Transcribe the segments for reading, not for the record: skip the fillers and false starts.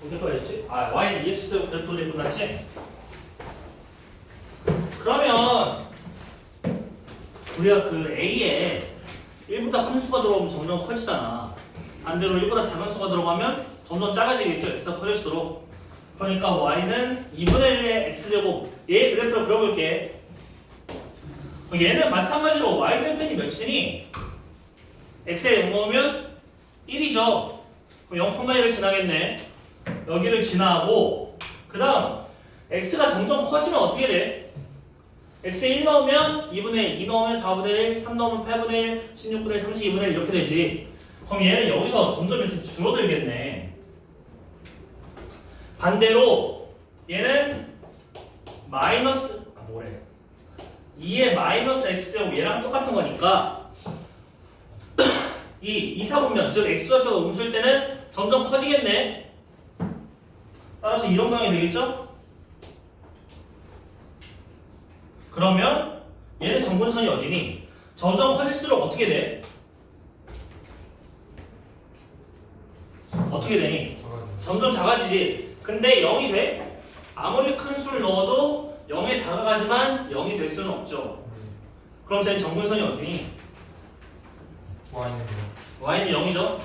어디까지? 아, y는 2x 그래프 그림 끝났지? 그러면 우리가 그 a에 1보다 큰 수가 들어오면 점점 커지잖아. 반대로 1보다 작은 수가 들어가면 점점 작아지겠죠. x가 커질수록. 그러니까 y는 2분의 1의 x제곱. 얘 그래프를 그려볼게. 얘는 마찬가지로 y절편이 몇이니? x에 0 넣으면 1이죠. 그럼 0,1을 지나겠네. 여기를 지나고 그 다음 x가 점점 커지면 어떻게 돼? x에 1 넣으면 2분의 1, 2 넣으면 4분의 1, 3 넣으면 8분의 1, 16분의 1, 32분의 1 이렇게 되지. 그럼 얘는 여기서 점점 이렇게 줄어들겠네. 반대로 얘는 마이너스 뭐래 2의 마이너스 x제곱 얘랑 똑같은 거니까 이 이사분면 즉 x좌표가 음수일 때는 점점 커지겠네. 따라서 이런 방향이 되겠죠? 그러면 얘는 정근선이 어디니? 점점 커질수록 어떻게 돼? 어떻게 되니? 점점 작아지지. 근데 0이 돼? 아무리 큰 수를 넣어도 0에 다가가지만 0이 될 수는 없죠. 그럼 쟤는 정근선이 어디니? y는 0이죠.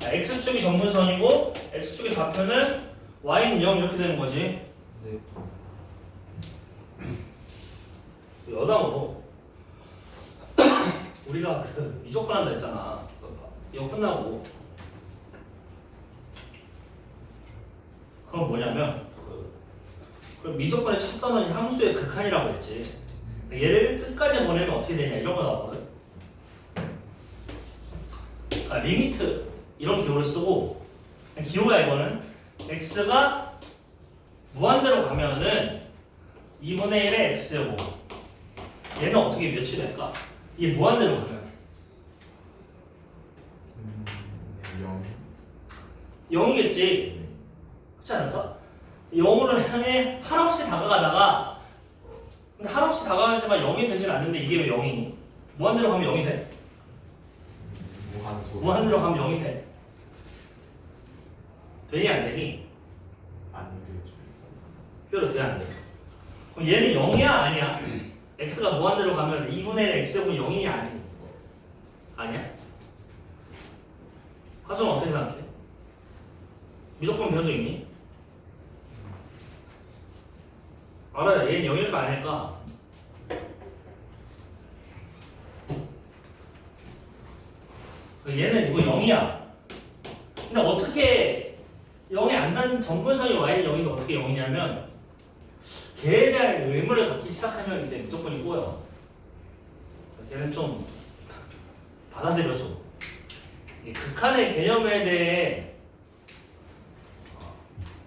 x축이 정근선이고 x축의 좌표는 y는 0 이렇게 되는 거지. 네. 여담으로 우리가 그 미적분 한다 했잖아. 이거 끝나고 그럼 뭐냐면 그 미적분의 첫 단원이 함수의 극한이라고 했지. 얘를 끝까지 보내면 어떻게 되냐 이런 거 나오거든. 그러니까 리미트 이런 기호를 쓰고 기호야 이거는 x가 무한대로 가면은 2분의 1의 x제곱 얘는 어떻게 몇이 될까? 이게 무한대로 가면 0이겠지. 그렇지 않을까? 0으로 향해 한없이 다가가다가 근데 한없이 다가가지만 0이 되진 않는데 이게 왜 0이니? 무한대로 가면 0이 돼? 무한대로 가면 0이 돼. 되니 안 되니? 안 되죠. 표로 돼 안 돼? 그럼 얘는 0이야 아니야? x가 무한대로 가면 2분의 1 x제곱은 0이냐 아니니? 아니야? 하수는 어떻게 생각해? 미적분 배운 적 있니? 알아요. 얘는 0일까 아닐까? 얘는 이거 0이야. 근데 어떻게 0이 안 닿는 정근선이 y는 0인데 어떻게 0이냐면 걔에 대한 의무를 갖기 시작하면 이제 무조건이 꼬여. 걔는 좀 받아들여줘. 이 극한의 개념에 대해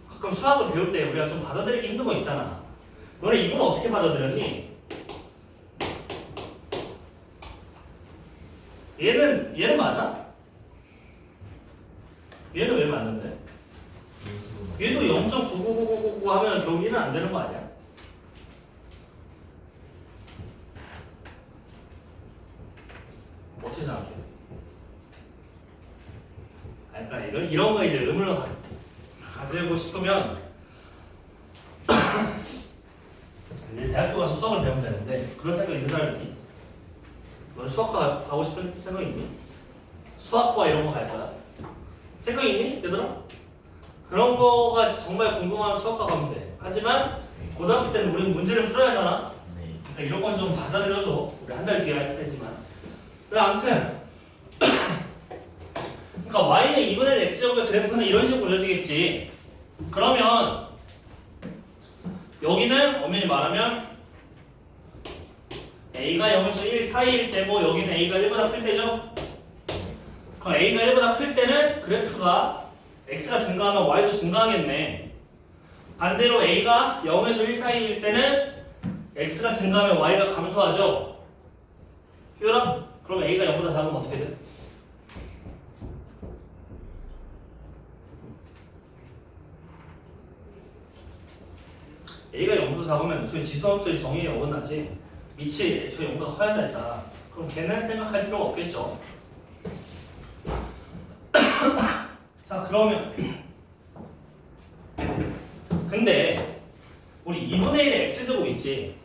가끔 수학을 배울 때 우리가 좀 받아들이기 힘든 거 있잖아. 너네 이걸 어떻게 받아들였니? 얘는 맞아? 얘는 왜 맞는데? 얘도 0.99999 하면 결국 1은 안 되는 거 아니야? 어떻게 생각해? 그러니까 이런 거 이제 의문을 가지고 싶으면 이제 대학교 가서 수학을 배우면 되는데 그런 생각 있는 사람 있니? 너는 수학과 가고 싶은 생각 있니? 수학과 이런 거 갈 거야? 생각 있니? 얘들아? 그런 거가 정말 궁금하면 수학과 가면 돼. 하지만 고등학교 때는 우리는 문제를 풀어야 하잖아. 그러니까 이런 건 좀 받아들여줘. 우리 한 달 뒤에 할 테지만. 근데 아무튼 그러니까 y는 2분의 1 x제곱의 그래프는 이런 식으로 그려지겠지. 그러면 여기는 엄연히 말하면 a가 0에서 1 사이일 때고 여기는 a가 1보다 클 때죠. 그럼 a가 1보다 클 때는 그래프가 x가 증가하면 y도 증가하겠네. 반대로 a가 0에서 1 사이일 때는 x가 증가하면 y가 감소하죠. 효율아? 그럼 a가 0보다 작으면 어떻게 돼? a가 0보다 작으면 애초에 지수함수의 정의에 어긋나지. 밑이 애초에 0보다 커야 한다 했잖아. 그럼 걔는 생각할 필요가 없겠죠. 자 그러면 근데 우리 2분의 1의 x제곱 있지.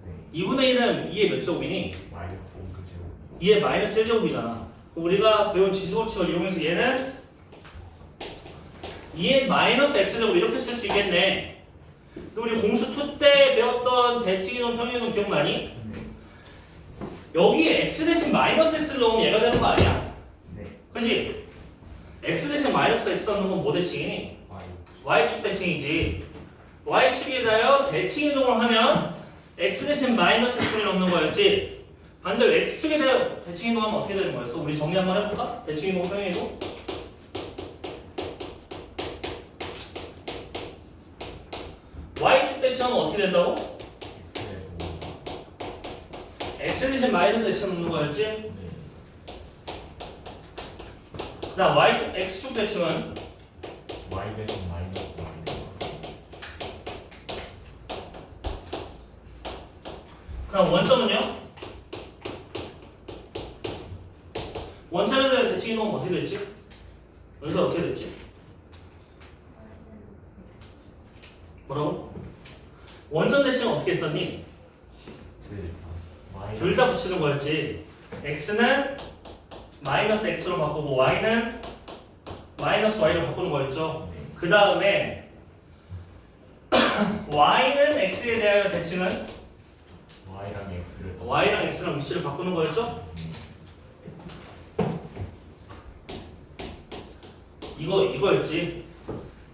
네. 2분의 1은 2의 몇 제곱이니? 마이너스 5그 제곱. 2의 마이너스 1제곱이잖아. 우리가 배운 지수법칙을 이용해서 얘는 2의 마이너스 x제곱 이렇게 쓸 수 있겠네. 우리 공수 2 때 배웠던 대칭이동 평행이동 기억나니? 네. 여기에 x 대신 마이너스 x를 넣으면 얘가 되는 거 아니야? 네. 그지? x 대신 마이너스 x 넣는 건 뭐 대칭이니? y축 대칭이지. y축에 대하여 대칭이동을 하면 x 대신 마이너스 x를 넣는 거였지. 반대로 x축에 대하여 대칭이동하면 어떻게 되는 거였어? 우리 정리 한번 해볼까? 대칭이동 평행이동. y축 대칭하면 어떻게 된다고? x 대신 마이너스 x 넣는 거였지. 네. 그다음 y축 x축 대칭은 y 대신 마이너스 y. 그럼 원점은요? 원점에 대한 대칭 이동은 어떻게 됐지? 원점 어떻게 됐지? 뭐라고? 원점 대칭은 어떻게 했었니? 둘 다 붙이는 거였지. x는 마이너스 x로 바꾸고 y는 마이너스 y로 바꾸는 거였죠. 그 다음에 y는 x에 대하여 대칭은 y랑 x랑 위치를 바꾸는 거였죠. 이거였지.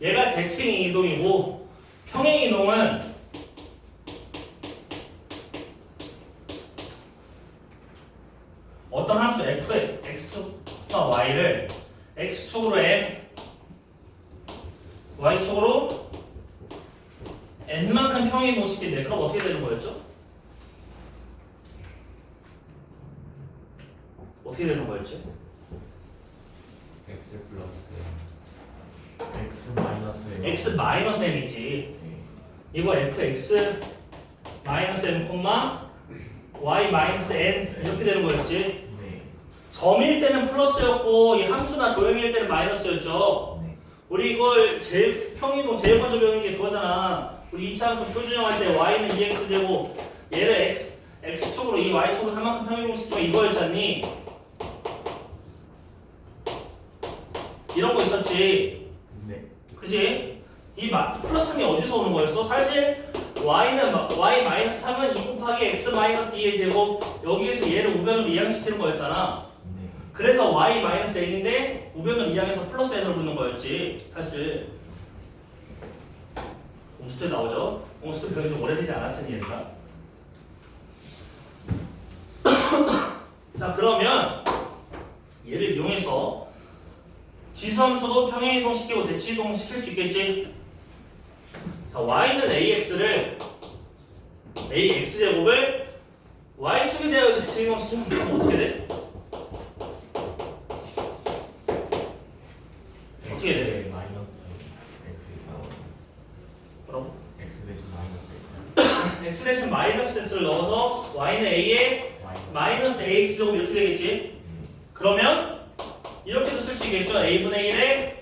얘가 대칭 이동이고 평행 이동은 어떤 함수 f의 x와 y를 x축으로 m, y축으로 n만큼 평행 이동시키는데 그럼 어떻게 되는 거였죠? 어떻게 되는 거였지? x 마이너스 m. x 마이너스 m이지. 이거 fx 마이너스 m 콤마 y 마이너스 n 이렇게 되는 거였지. 네. 점일 때는 플러스였고 이 함수나 도형일 때는 마이너스였죠. 네. 우리 이걸 제일 평행이동 제일 먼저 배우는 게 그거잖아. 우리 2차 함수 표준형할 때 y는 2x 제곱 얘를 x축으로 이 y축으로 3만큼 평행이동 시키면 이거였잖니. 이런 거 있었지. 네. 그지? 이 플러스 3이 어디서 오는 거였어? 사실 y는 y 마이너스 3은 2 곱하기 x 마이너스 2의 제곱 여기에서 얘를 우변으로 이항시키는 거였잖아. 네. 그래서 y 마이너스 n인데 우변으로 이항해서 플러스 n을 붙는 거였지. 사실 공수 때 나오죠. 공수 때 배운 지 오래되지 않았잖니 얘들아. 자 그러면 얘를 이용해서 지수함수도 평행이동 시키고 대칭이동 시킬 수 있겠지. 자, y는 ax를 ax제곱을 y축에 대하여 대칭이동 시키면 그럼 어떻게 돼? 어떻게 돼? 마이너스 x. 뭐라고? x 대신 마이너스 x. x 대신 마이너스 x를 넣어서 y는 a에 마이너스 ax제곱 이렇게 되겠지. 그러면 이렇게도 쓸 수 있겠죠. a분의 1에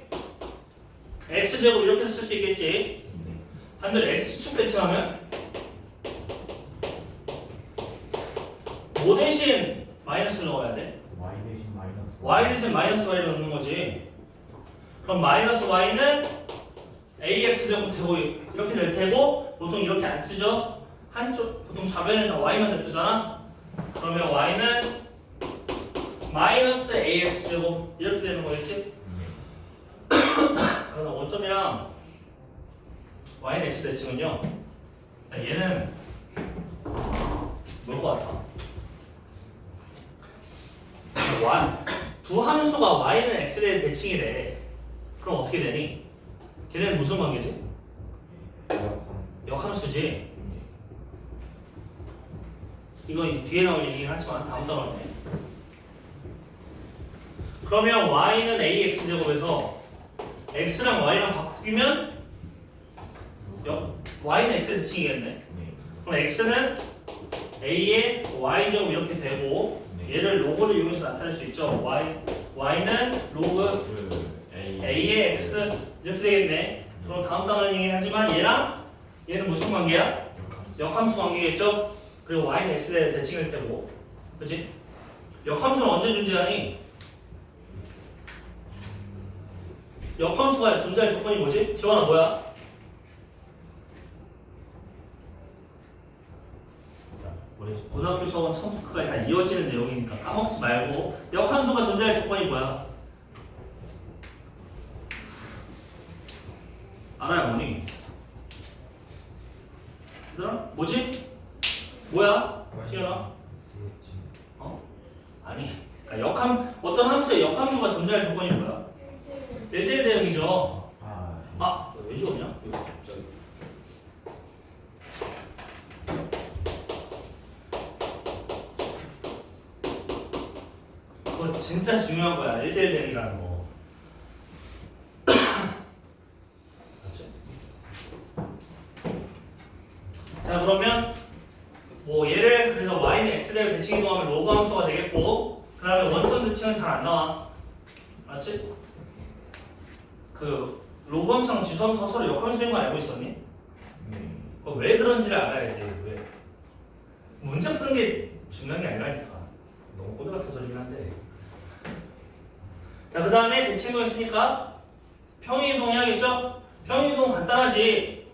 x제곱 이렇게도 쓸 수 있겠지. 반대로 x축 대칭하면 뭐 대신 마이너스를 넣어야 돼? y 대신 마이너스 y 대신 마이너스 y를 넣는 거지. 그럼 마이너스 y는 ax제곱 되고 이렇게 될 테고 보통 이렇게 안 쓰죠. 한쪽 보통 좌변에는 y만 냅두잖아. 그러면 y는 마이너스 ax제곱 이렇게 되는 거겠지? 그러나 5점이랑 y는 x 대칭은요. 자, 얘는 뭘 것 같아? 두 함수가 y는 x에 대해 대칭이래. 그럼 어떻게 되니? 걔네는 무슨 관계지? 역함수지. 이거 뒤에 나올 얘기긴 하지만 다음 단원이네. 그러면 y는 ax제곱에서 x랑 y랑 바뀌면 y는 x의 대칭이겠네. 네. 그럼 x는 a의 y제곱 이렇게 되고 네. 얘를 로그를 이용해서 나타낼 수 있죠. y는 로그 그 A의 X 이렇게 되겠네. 그럼 다음 단어는 하지만 얘는 무슨 관계야? 역함수 관계겠죠? 그리고 Y는 X에 대칭일 테고 그치? 역함수는 언제 존재하니? 역함수가 존재할 조건이 뭐지? 지원아 뭐야? 우리 고등학교 수업은 처음부터 끝까지 다 이어지는 내용이니까 까먹지 말고 역함수가 존재할 조건이 뭐야? 알아요 뭐니? 얘들아? 뭐지? 뭐야? 지현아? 어? 아니 그러니까 어떤 함수의 역함수가 존재할 조건이 뭐야? 1대1 대응이죠. 왜 지웠냐? 그거 진짜 중요한 거야. 1대1 대응이라는 거. 맞지? 자 그러면 뭐 얘를 그래서 y는 x대로 대칭 이동하면 로그 함수가 되겠고 그 다음에 원선 대칭은 잘 안 나와. 맞지? 그 로그 함수랑 지수 함수가 서로 역함수인 거 알고 있었니? 왜 그런지를 알아야지. 왜? 문제 푸는 게 중요한 게 아니라니까. 너무 꼬드 같은 소리긴 한데. 자, 그 다음에 대칭도 했으니까 평행이동 해야겠죠? 평행이동 간단하지.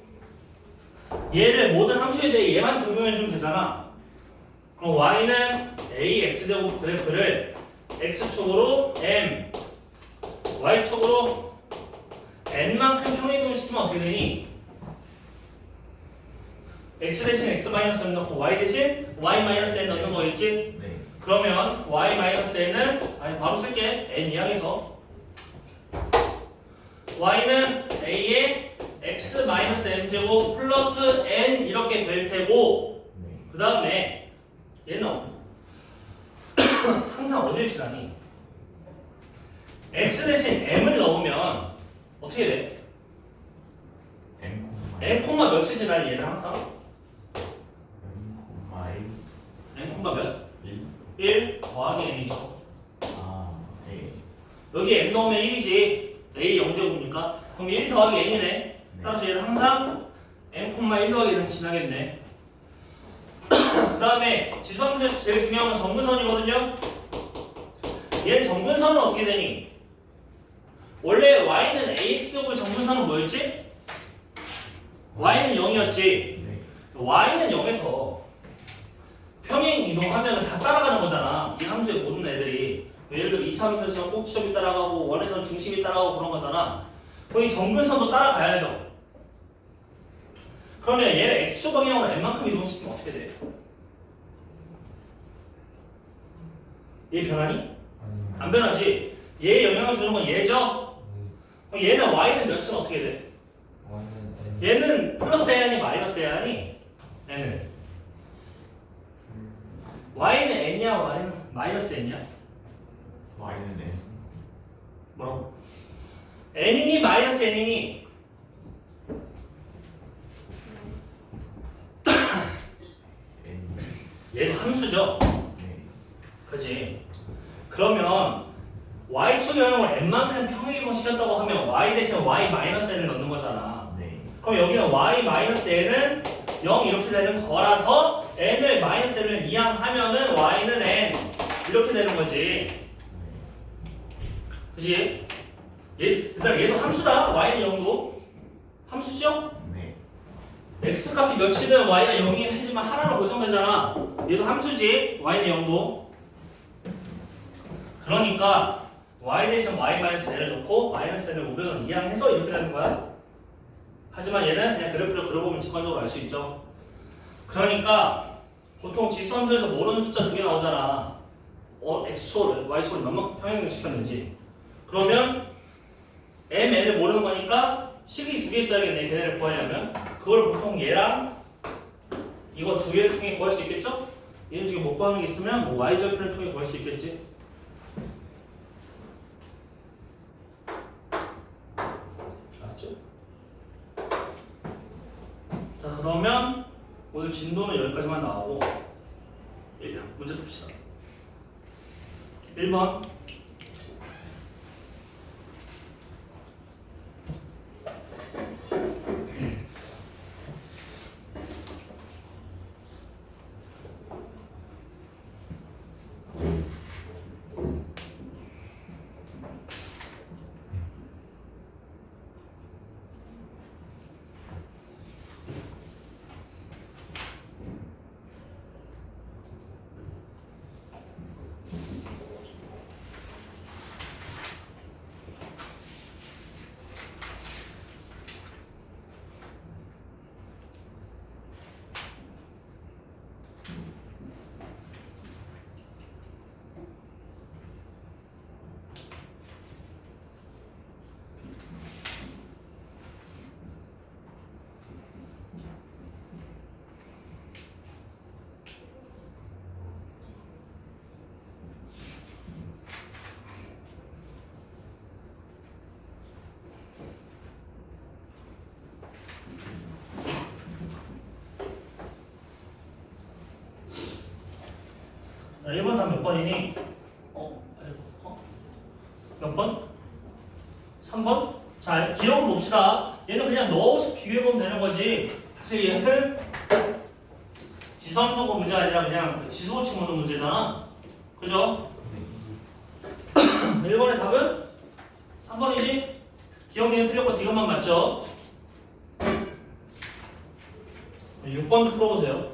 얘를 모든 함수에 대해 얘만 적용해주면 되잖아. 그럼 y는 a x제곱 그래프를 x축으로 m, y축으로 n만큼 평행이동을 시키면 어떻게 되니? x 대신 x 마이너스 n 넣고 y 대신 y 마이너스 n 넣는 거겠지? 네. 그러면 y 마이너스 n은 바로 쓸게. n 이항에서 y는 a의 x 마이너스 n 제곱 플러스 n 이렇게 될 테고 그 다음에 얘는 항상 어딜 칠하니? x 대신 m을 넣으면 어떻게 돼? n 콤마 몇을 지나니 얘는 항상? n 콤마 몇? 1 더하기 n이죠. 여기 m 넣으면 1이지. a 0제곱이니까 그럼 1 더하기 n이네. 따라서 얘는 항상 n 콤마 1 더하기 n을 지나겠네. 그 다음에 지수함수에서 제일 중요한 건 점근선이거든요. 얘는 점근선은 어떻게 되니? 원래 y는 ax제곱의 점근선은 뭐였지? y는 0이었지. y는 0에서 평행 이동하면 다 따라가는 거잖아. 이 함수의 모든 애들이. 예를 들어 2차 함수에서는 꼭지점이 따라가고 원에서는 중심이 따라가고 그런 거잖아. 그럼 이 점근선도 따라가야죠. 그러면 얘를 x축 방향으로 n만큼 이동시키면 어떻게 돼? 얘 변하니? 안 변하지. 얘에 영향을 주는 건 얘죠? 그럼 얘는 y는 몇은 어떻게 돼? 얘는 플러스 해야 하니 마이너스 해야 하니? 얘는 y는 n이야 y는 마이너스 n이야? y는 n. 뭐라고? n이니 마이너스 n이니? 얘는 함수죠? 그치? 그러면 y축 영역을 n만큼 평행이동 시켰다고 하면 y 대신 y 마이너스 n을 넣는 거잖아. 그럼 여기는 y 마이너스 n은 0 이렇게 되는 거라서 n을 마이너스 n을 이항하면은 y는 n 이렇게 되는 거지. 그치? 얘도 함수다. y는 0도 함수죠? x 값이 몇이든 y가 0이긴 하지만 하나로 고정되잖아. 얘도 함수지. y는 0도. 그러니까 y 대신 y 마이너스 n을 넣고 마이너스 n을 500원 이항해서 이렇게 되는 거야. 하지만 얘는 그냥 그래프를 그려보면 직관적으로 알 수 있죠. 그러니까 보통 지수함수에서 모르는 숫자 2개 나오잖아. x축을 y축을 몇만큼 평행을 시켰는지. 그러면 m, n을 모르는 거니까 식이 2개 써야겠네. 걔네를 구하려면. 그걸 보통 얘랑 이거 2개를 통해 구할 수 있겠죠? 얘 중에 못 구하는 게 있으면 뭐 y절편을 통해 구할 수 있겠지. 알았죠? 자, 그러면 오늘 진도는 여기까지만 나오고 문제 풉시다. 1번 자, 1번 답 몇 번이니? 몇 번? 3번? 자, 기억을 봅시다. 얘는 그냥 넣어서 비교해보면 되는 거지. 사실 얘는 지선초고 문제가 아니라 그냥 지수고치 보는 문제잖아. 그죠? 1번의 답은 3번이지? 기억력이 틀렸고 D것만 맞죠? 6번도 풀어보세요.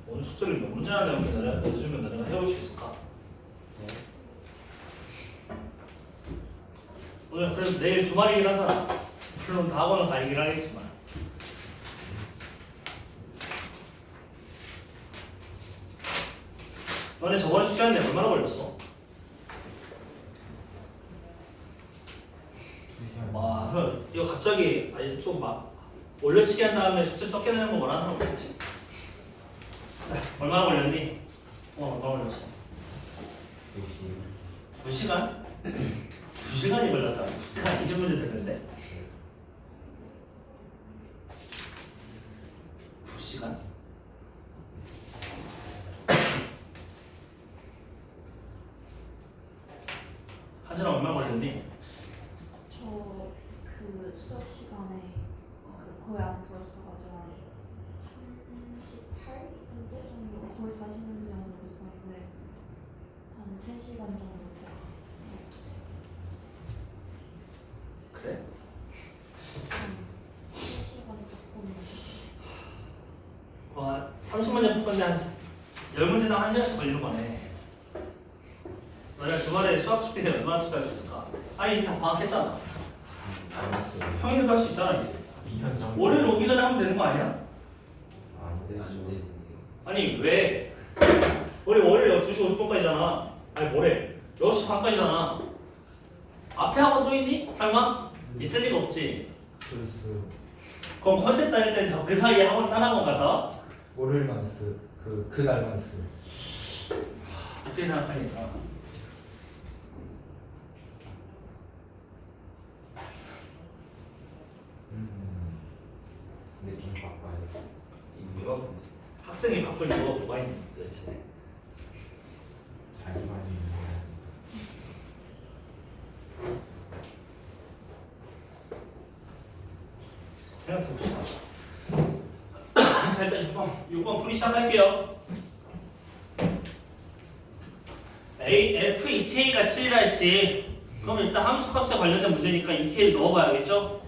오늘 숙제를 몇 문제나 내면 늦으면 내가 해올 수 있을까? 오늘 그래도 내일 주말이긴 하잖아. 물론 다 학원은 가이긴 하겠지만. 너네 저번에 숙제하는데 얼마나 걸렸어? 2시간. 와, 그럼 이거 갑자기 아니 좀 막 올려치기 한 다음에 숙제 적게 내는 거 원하는 사람 없겠지? 얼마나 걸렸니? 얼마나 걸렸어? 3시. 2시간? 2시간이 걸렸다. 숙제가 20문제 됐는데? 2시간? 하진아 얼마 걸렸니? 저 그 수업 시간에 그 거의 안 풀었어가지고 한 38문제 정도 거의 40문제 정도 있었는데 한 3시간 정도 그래? 한 3시간 조금 와, 30문제 푸는데 한 10문제당 1시간씩 걸리는 거네. 너네가 주말에 수학 숙제에 얼마나 투자할 수 있을까? 아니 이제 다 방학했잖아. 평일에도 할 수 있잖아 이제. 2년 정도. 월요일 오기 전에 하면 되는 거 아니야? 안 되는데. 아니 왜? 우리 월요일 2시 50분까지잖아. 아니 뭐래? 6시 반까지잖아. 앞에 학원 또 있니? 설마? 있을 리가 없지. 플러스 그럼 컨셉 다닐 땐 그 사이에 학원 딴 학원 갔다? 월요일만 했어요. 그날만 했어요. 어떻게 생각하니까? 근데 좀 바빠요. 이거 학생이 바쁠 이유가 뭐가 있는 거지? 자기만이 있는 생각해봅시다. 자 일단 6번 풀이 시작할게요. f2k가 7이라 했지. 그럼 일단 함수값에 관련된 문제니까 2k를 넣어봐야겠죠?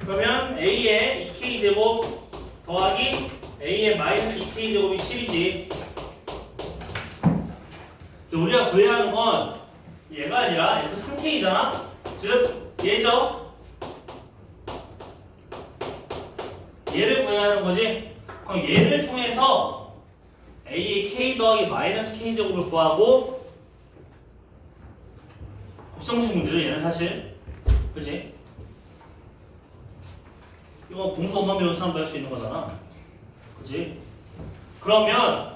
그러면 a의 2k 제곱 더하기 a의 마이너스 2k 제곱이 7이지. 우리가 구해야 하는 건 얘가 아니라 f3k잖아? 즉 얘죠? 얘를 구해야 하는 거지? 그럼 얘를 통해서 a의 k 더하기 마이너스 k 제곱을 구하고 곱성식 문제죠 얘는 사실. 그치? 이거 공수 엄마 배운 사람도 할 수 있는 거잖아. 그치? 그러면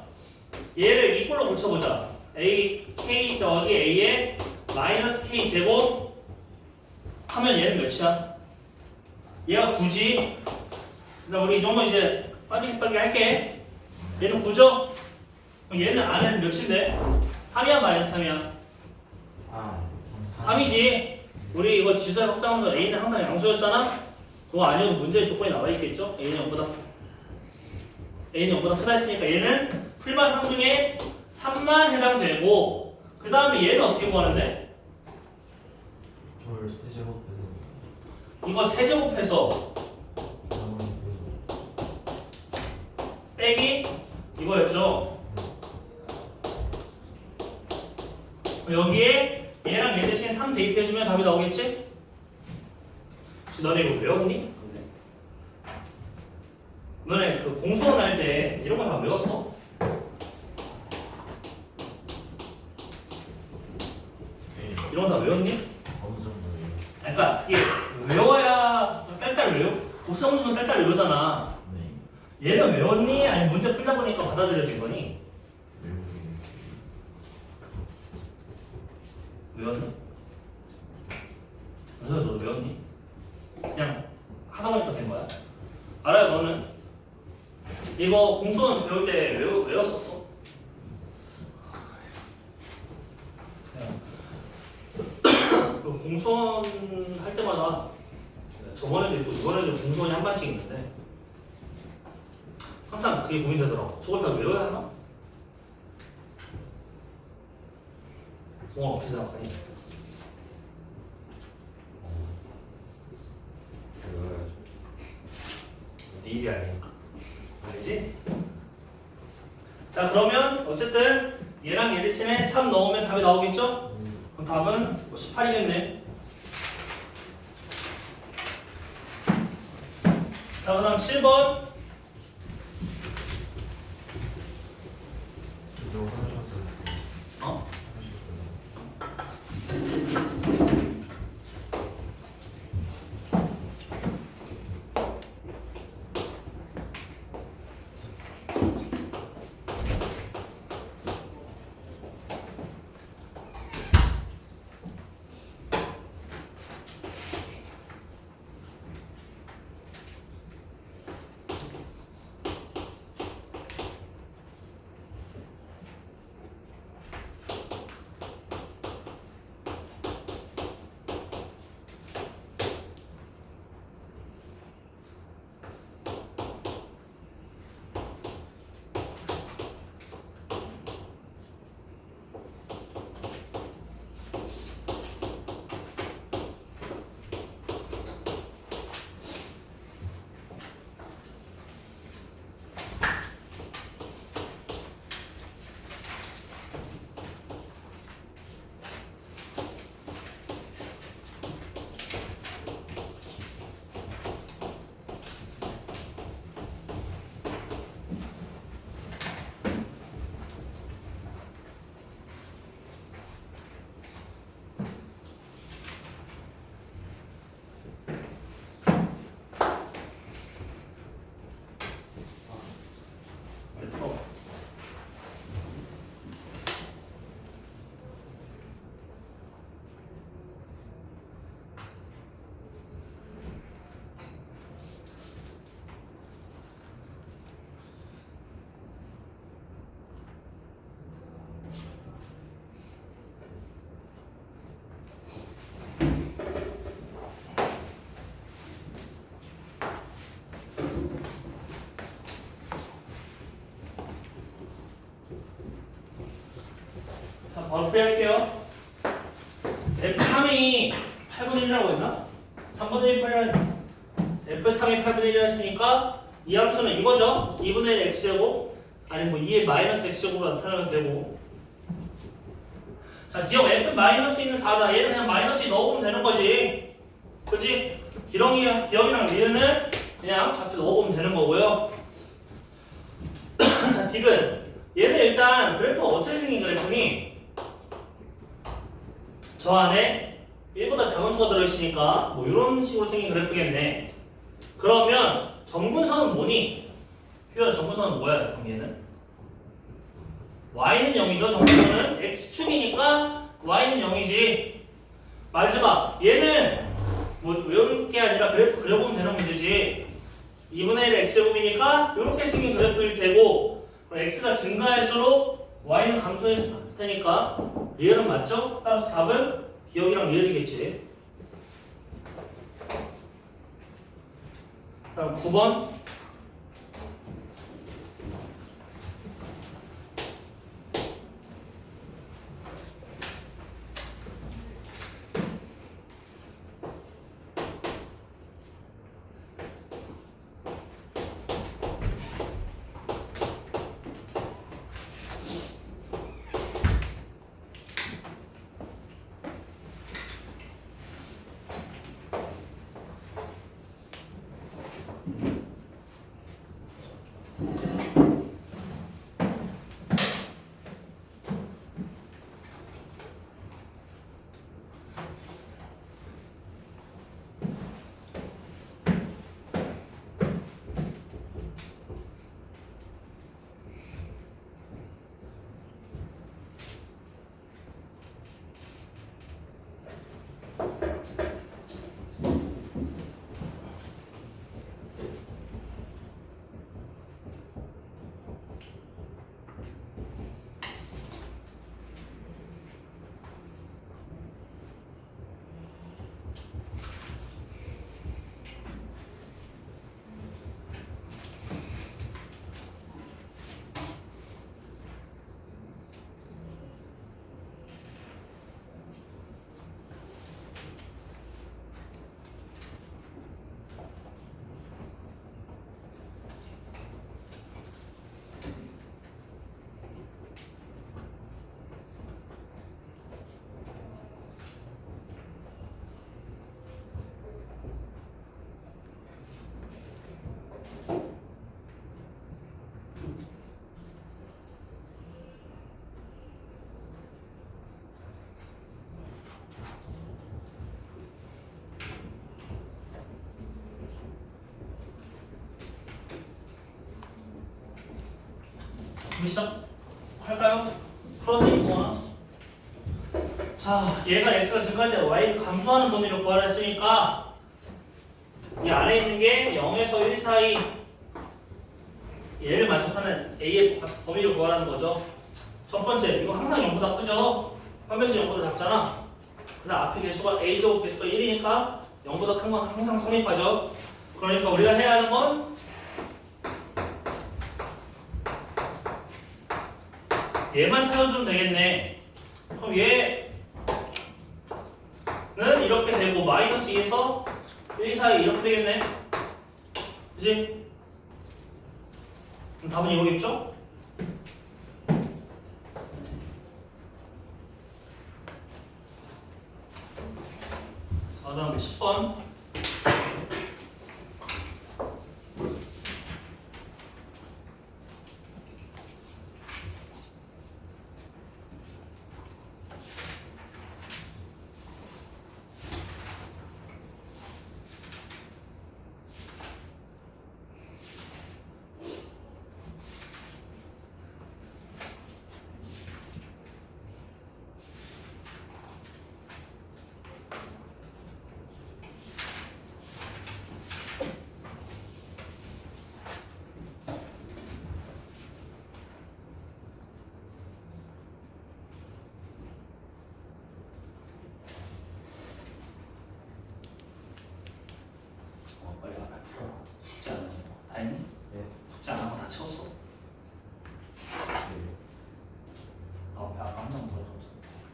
얘를 이꼴로 고쳐보자. a k 더하기 a의 마이너스 k 제곱 하면 얘는 몇이야? 얘가 9지. 그럼 우리 이 정도 이제 빠르게 할게. 얘는 9죠? 그럼 얘는 안에는 몇인데? 3이야 마이너스 3이야? 아 3이지. 우리 이거 지수의 확장하면서 a는 항상 양수였잖아? 그거 아니어도 문제의 조건이 나와 있겠죠? a는 0보다 크다 했으니까 얘는 풀마 3 중에 3만 해당되고 그 다음에 얘는 어떻게 구하는데? 절 세제곱 이거 세제곱해서 빼기 이거였죠? 여기에 얘랑 얘 대신 3 대입해주면 답이 나오겠지? 혹시 너네 이거 외웠니? 너네 그 공수원 할 때 이런 거 다 외웠어? 네. 이런 거 다 외웠니? 어느 정도예요? 그러니까 이게 외워야 딸딸 외워? 곱성수는 딸딸 외우잖아. 네. 얘는 외웠니? 아니 문제 풀다 보니까 받아들여진 거니? 외우긴 했어요. 외웠니? 은서야 너도 외웠니? 그냥 하다 보니까 된 거야? 알아요 너는? 이거 공수원 배울 때 외웠었어? 그 공수원 할 때마다 저번에도 있고 이번에도 공수원이 한 번씩 있는데 항상 그게 고민되더라고. 저걸 다 외워야 하나? 동아 어떻게 생각하니? 네 일이 아니니까. 알지? 자 그러면 어쨌든 얘랑 얘 대신에 3 넣으면 답이 나오겠죠? 그럼 답은 18이겠네. 자 그 다음 7번. 이거 하셨어요. 어? 러프리 할게요. F3이 8분의 1이라고 했나? 3분의 1 8이라 F3이 8분의 1이라 했으니까 이 함수는 이거죠. 2분의 1 x제곱 아니 뭐 2의 마이너스 x제곱으로 나타나면 되고 자 기억 F 마이너스 있는 4다. 얘는 그냥 마이너스 넣어보면 되는 거지. 그지? 기억이랑 리은은 그냥 좌표 넣어보면 되는 거고요. 자 디귿 얘는 일단 그래프가 어떻게 생긴 그래프니 저 안에 1보다 작은 수가 들어있으니까 뭐 이런 식으로 생긴 그래프겠네. 그러면 정분선은 뭐니? 휴야 정분선은 뭐야? 그럼 얘는? y는 0이죠. 정분선은 x축이니까 y는 0이지. 마지막 얘는 뭐 외울 게 아니라 그래프 그려보면 되는 문제지. 2분의 1 x제곱이니까 이렇게 생긴 그래프일 테고 x가 증가할수록 y는 감소했을 테니까 리얼은 맞죠? 따라서 답은 기억이랑 리얼이겠지. 다음 9번. 미션 할까요? 풀어드리고. 자, 얘가 x가 증가할 때 y가 감소하는 범위를 구하라 했으니까 이 안에 있는 게 0에서 1 사이 얘를 만족하는 a의 범위를 구하라는 거죠. 첫 번째, 이거 항상 0보다 크죠? 화면에서 0보다 작잖아. 그다음 앞에 개수가 a제곱 개수가 1이니까 0보다 큰 건 항상 성립하죠. 그러니까 우리가 해야 하는 건 얘만 찾아주면 되겠네. 그럼 얘는 이렇게 되고 마이너스 2에서 1 사이 이렇게 되겠네. 그치? 그럼 답은 이거겠죠? 자, 다음에 10번. 빨리 하나 풀어. 숙제 안 하고. 다 했니? 네. 숙제 안 하고 다 채웠어. 아, 배 아까 한 장 더 줬어.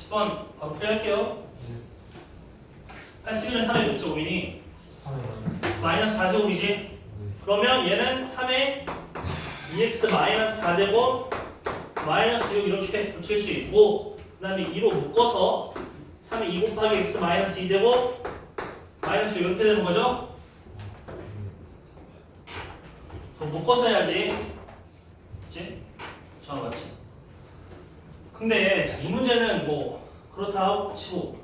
10번 바로 풀이할게요. 81은 3의 몇 제곱이니? 3에 마이너스 4제곱이지? 그러면 얘는 3의 2x 마이너스 4제곱 마이너스 6 이렇게 붙일 수 있고 그 다음에 2로 묶어서 3의 2 곱하기 x 마이너스 2제곱 마이너스 6 이렇게 되는 거죠? 그럼 묶어서 해야지. 그치? 저 맞지? 근데 자, 이 문제는 뭐 그렇다 치고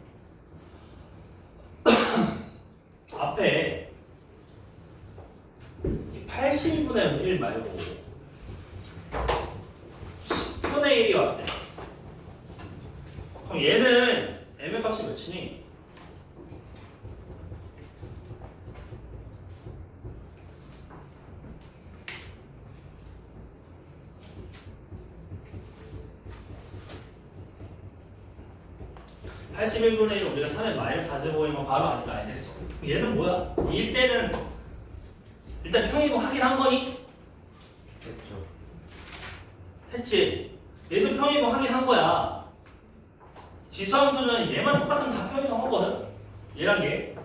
앞에 82분의 1 말고 10분의 1이 왔대. 그럼 얘는 m의 값이 몇이니? (81분의 1) 우리가 3의 마이너스 4제곱이면 바로 알겠어. 그럼 얘는 뭐야? 이때는 일단 평이동 하긴 한 거니? 했죠. 했지. 얘도 평이동 하긴 한 거야. 지수함수는 얘만 똑같으면 다 평이동 하거든. 얘랑 얘.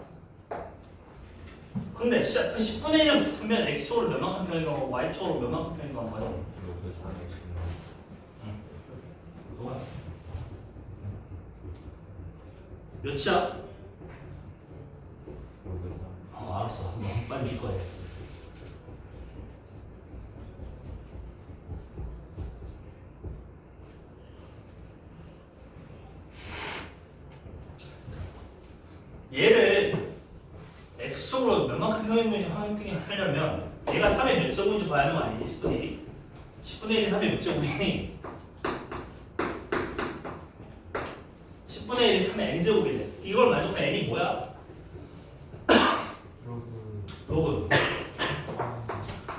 근데 진짜 그 10분의 1을 붙으면 x축으로 몇만큼 평이동하고 y축으로 몇만큼 평이동한 거야? 로그 3에 10만. 그거야. 몇이야? 로그 알았어. 빨리 줄 거야. 얘를 x축으로 몇만큼 평행분이 하려면 얘가 3의 몇 제곱인지 봐야 하는 거 아니니? 10분의 1이 10분의 1이 3의 몇 제곱이니? 10분의 1이 3의 n제곱이래. 이걸 만족한 n이 뭐야? 로그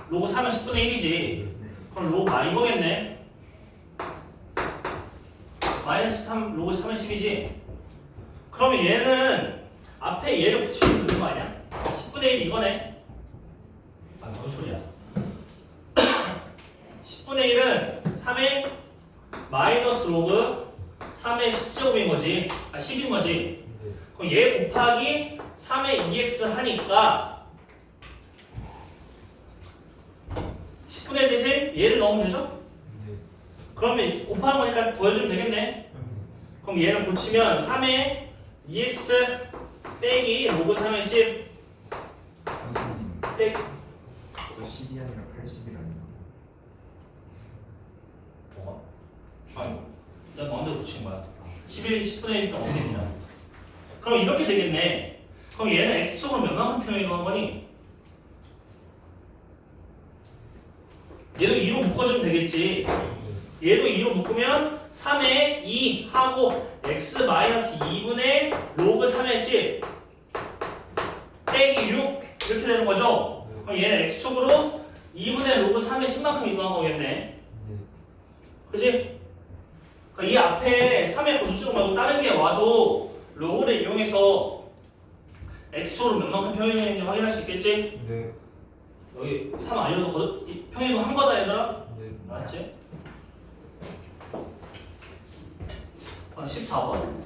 로그 3은 10분의 1이지. 그럼 로그 이거겠네. 마이너스 3 로그 3은 10이지. 그러면 얘는 앞에 얘를 붙이면 되는 거 아니야? 10분의 1 이거네. 아, 뭔 소리야. 10분의 1은 3의 마이너스 로그 3의 10제곱인 거지. 10인 거지. 네. 그럼 얘 곱하기 3의 2x 하니까 10분의 1 대신 얘를 넣으면 되죠? 네. 그러면 곱하는 거니까 더해주면 되겠네. 그럼 얘는 고치면 3의 2x 빼기 로그 3의 10 빼기 저 10이 아니라 80이라니까. 뭐가? 아니 내가 언제 고친 거야? 10분의 1이 어떻게 되냐? 그럼 이렇게 되겠네. 그럼 얘는 x축으로 몇만큼 평행한 거니? 얘도 2로 묶어주면 되겠지. 얘도 2로 묶으면 3의 2 하고 x 마이너스 2분의 로그 3의 10 빼기 6 이렇게 되는 거죠. 그럼 얘는 x축으로 2분의 로그 3의 10만큼 이동한 거겠네. 네. 그지? 그러니까 이 앞에 3의 거듭제곱 말고 다른 게 와도 로그를 이용해서 x축으로 몇만큼 평행했는지 확인할 수 있겠지? 네. 여기 3 알려도 평행도 한 거다 얘들아? 네. 맞지? 14번.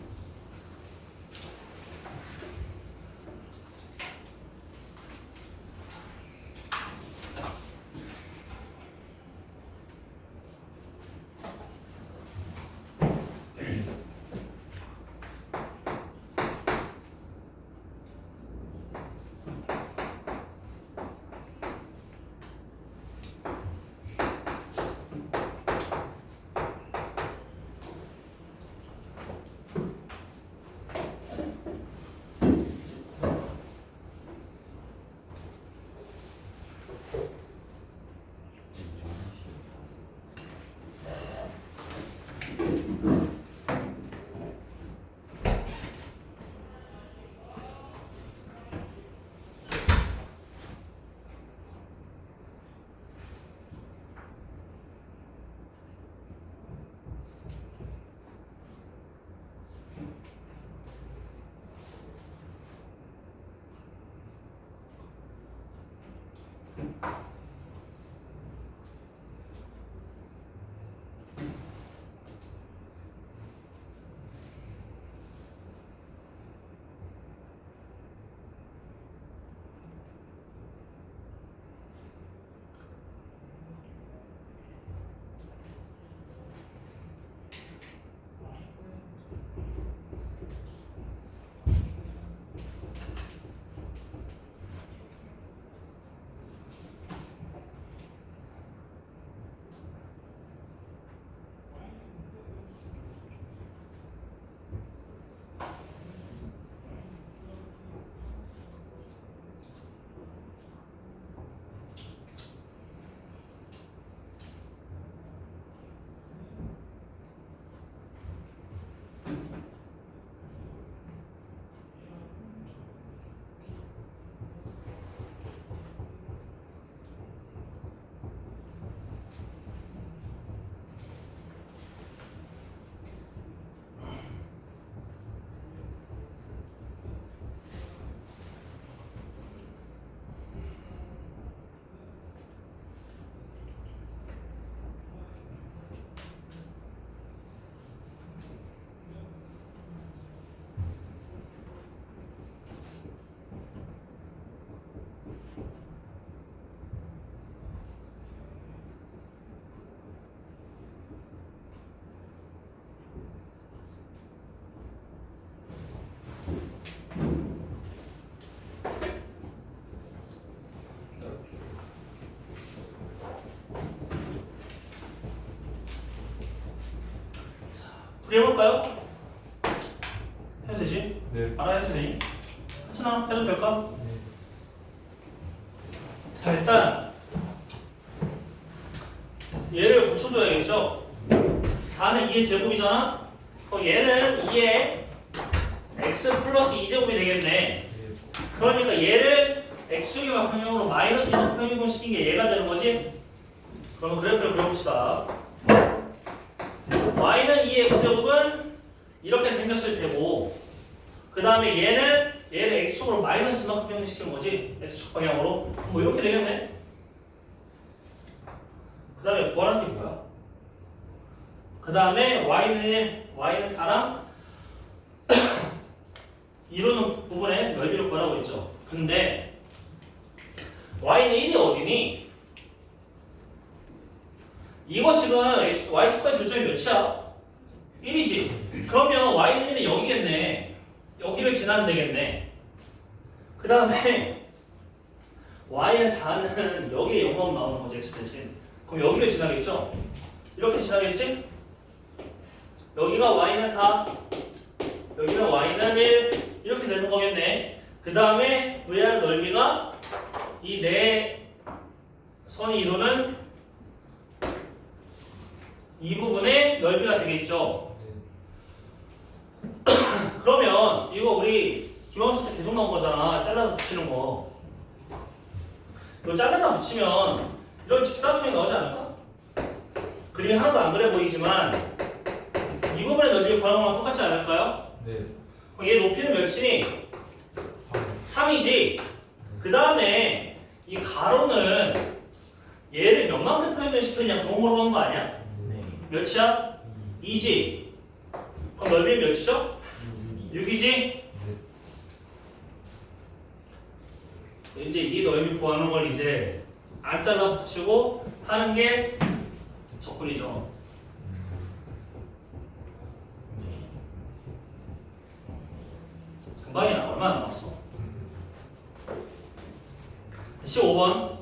그렇게 해볼까요? 해도 되지? 네. 알아 해도 되니? 하천아 해도 될까? 네. 자 일단 얘를 고쳐줘야겠죠? 4는 2의 제곱이잖아? 그럼 얘는 2의 x 플러스 2제곱이 되겠네. 네. 그러니까 얘를 x축의 방향으로 마이너스 2로 평행분시킨 게 얘가 되는 거지? 그러면 그래프를 그려봅시다. y는 2의 x제곱은 이렇게 생겼을 테고 그 다음에 얘를 x축으로 마이너스 2만큼 평행시킨 거지? x축 방향으로 뭐 이렇게 되겠네? 그 다음에 구하라는 게 뭐야? 그 다음에 y는 4랑 이루는 부분의 넓이를 구하라고 했죠. 근데 y는 1이 어디니? 이거 지금 y축과의 교점이 몇이야? 1이지. 그러면 y는 1이 여기겠네. 여기를 지나면 되겠네. 그 다음에 y는 4는 여기에 0만 나오는 거지 x 대신. 그럼 여기를 지나겠죠? 이렇게 지나겠지? 여기가 y는 4, 여기는 y는 1 이렇게 되는 거겠네. 그 다음에 구해야 할 넓이가 이 네 선이 이루는 이 부분의 넓이가 되겠죠. 그러면 이거 우리 기본수 때 계속 나온 거잖아. 잘라서 붙이는 거. 이거 잘라서 붙이면 이런 직사각형이 나오지 않을까? 그림이 하나도 안 그래 보이지만 이 부분의 넓이를 구하는 거랑 똑같지 않을까요? 네. 그럼 얘 높이는 몇이니? 3이지. 그 다음에 이 가로는 얘를 몇만큼 표현시켰냐 그런 걸로 한 거 아니야? 네. 몇이야? 2지. 그럼 넓이는 몇이죠? 6이지. 이제 이 넓이 구하는 걸 이제 안 잘라 붙이고 하는 게 적분이죠. 금방이야. 얼마 안 남았어. 15번.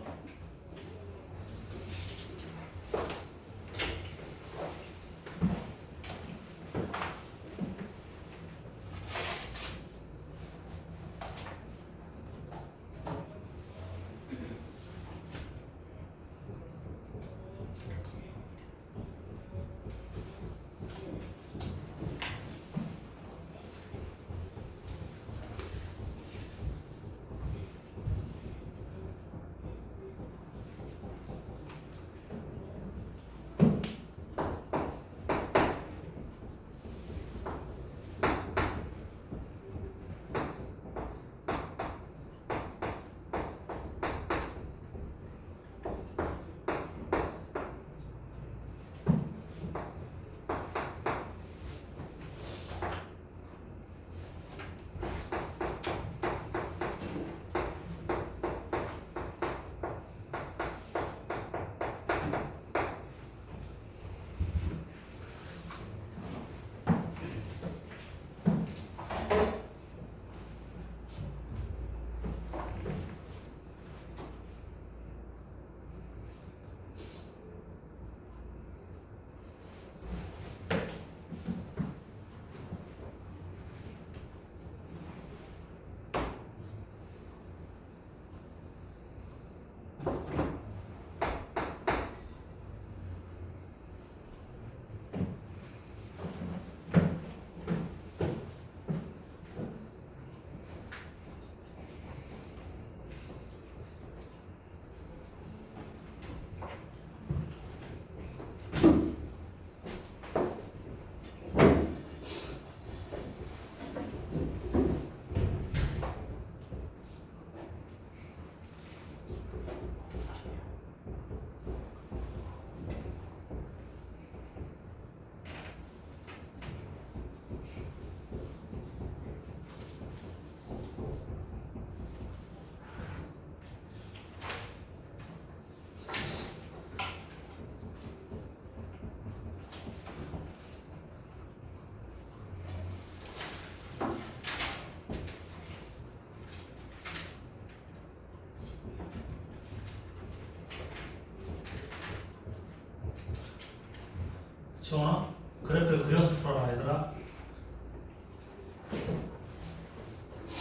지원아? 그래프를 그려서 풀어라 얘들아.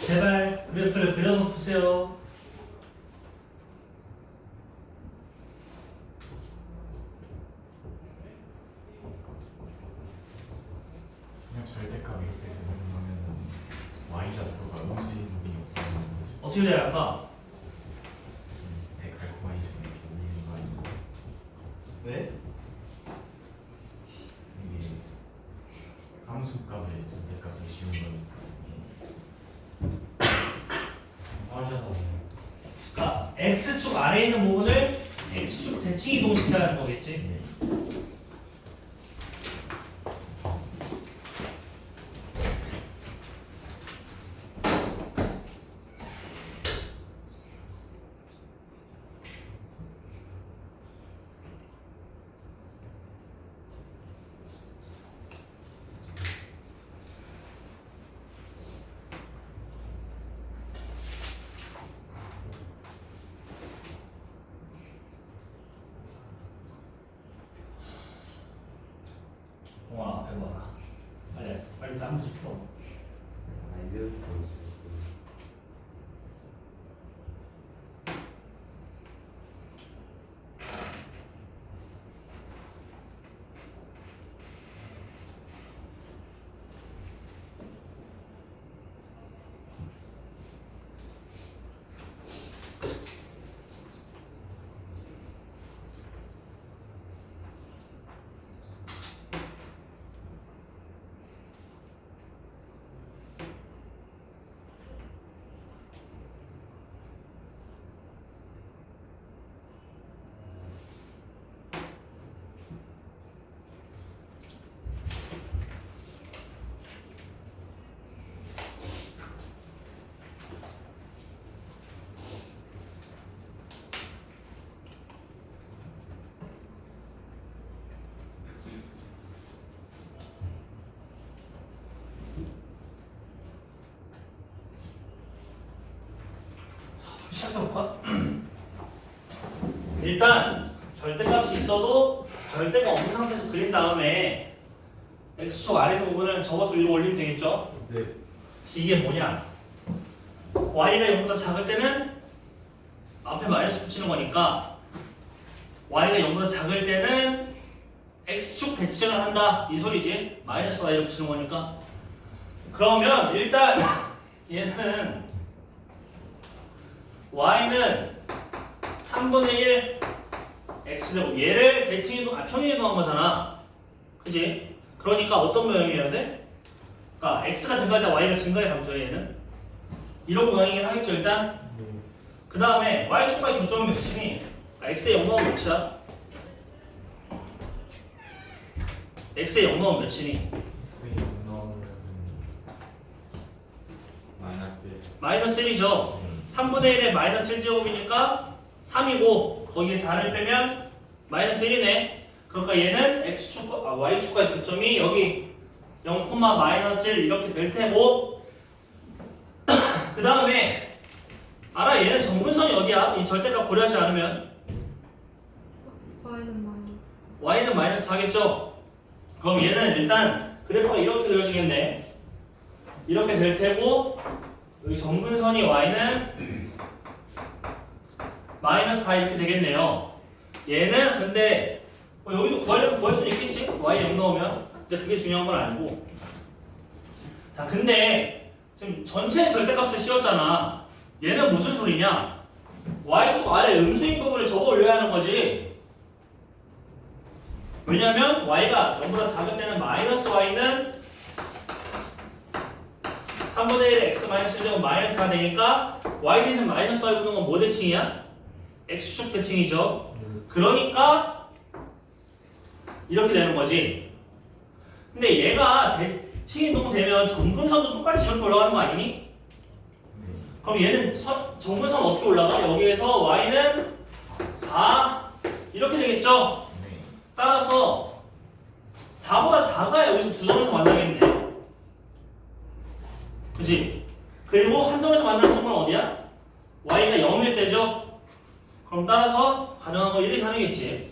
제발 그래프를 그려서 푸세요. 그냥 절대값 이렇게 되는 거면 y 좌표가 음수인 부분이 없어지는 거죠. 어떻게 돼야 할까? 대칼 y는 이렇게 올리는 거 아닌가? 왜? 이게 함수값의 절대값을 씌운 거니까. 하셔서 그러니까 x축 아래에 있는 부분을 x축 대칭 이동시켜야 하는 거겠지. 네. 동아 앞에 봐라. 빨리 한 문제 풀어. 아이디어 시작해볼까? 일단 절대값이 있어도 절대가 없는 상태에서 그린 다음에 x축 아래 있는 부분을 접어서 위로 올리면 되겠죠? 네. 그래서 이게 뭐냐? y가 0보다 작을 때는 앞에 마이너스 붙이는 거니까 y가 0보다 작을 때는 x축 대칭을 한다 이 소리지. 마이너스 y를 붙이는 거니까. 그러면 일단 얘는 y는 3분의 1 x제곱 얘를 대칭 이동 평행 이동한 거잖아. 그지? 그러니까 어떤 모양이어야 돼? 그러니까 x가 증가할 때 y가 증가해 감소해 얘는. 이런 모양이긴 하겠죠 일단. 그 다음에 y축과의 교점은 몇이니? 그러니까 x에 0 넣으면 몇이야? x에 0 넣으면 몇이니? x에 0 넣으면 마이너스 1이죠. 3분의 1에 마이너스 1제곱이니까 3이고 거기에 4를 빼면 마이너스 1이네. 그러니까 얘는 y축과의 교점이 여기 0, 마이너스 1 이렇게 될 테고 그 다음에 알아 얘는 정근선이 어디야? 이 절대값 고려하지 않으면 y는 마이너스. y는 마이너스 4겠죠? 그럼 얘는 일단 그래프가 이렇게 그려지겠네. 이렇게 될 테고 여기 정근선이 y는 마이너스 4 이렇게 되겠네요. 얘는 근데 여기도 구하려면 구할 수 있겠지? y 0 넣으면. 근데 그게 중요한 건 아니고. 자 근데 지금 전체 절대값을 씌웠잖아. 얘는 무슨 소리냐? y축 아래 음수인 부분을 접어 올려야 하는 거지. 왜냐면 y가 0보다 작을 때는 마이너스 y는 3분의 1 x 마이너스 1제곱 마이너스 4 되니까 y 대신 마이너스 y 붙는 건 뭐 대칭이야? x축 대칭이죠. 그러니까 이렇게 되는 거지. 근데 얘가 대칭 이동되면 정근선도 똑같이 이렇게 올라가는 거 아니니? 그럼 얘는 정근선 어떻게 올라가? 여기에서 y는 4 이렇게 되겠죠? 따라서 4보다 작아야 여기서 두 점에서 만나겠네. 그치? 그리고 한 점에서 만나는 순간 어디야? y가 0일 때죠? 그럼 따라서 가능한 거 1, 2, 3이겠지.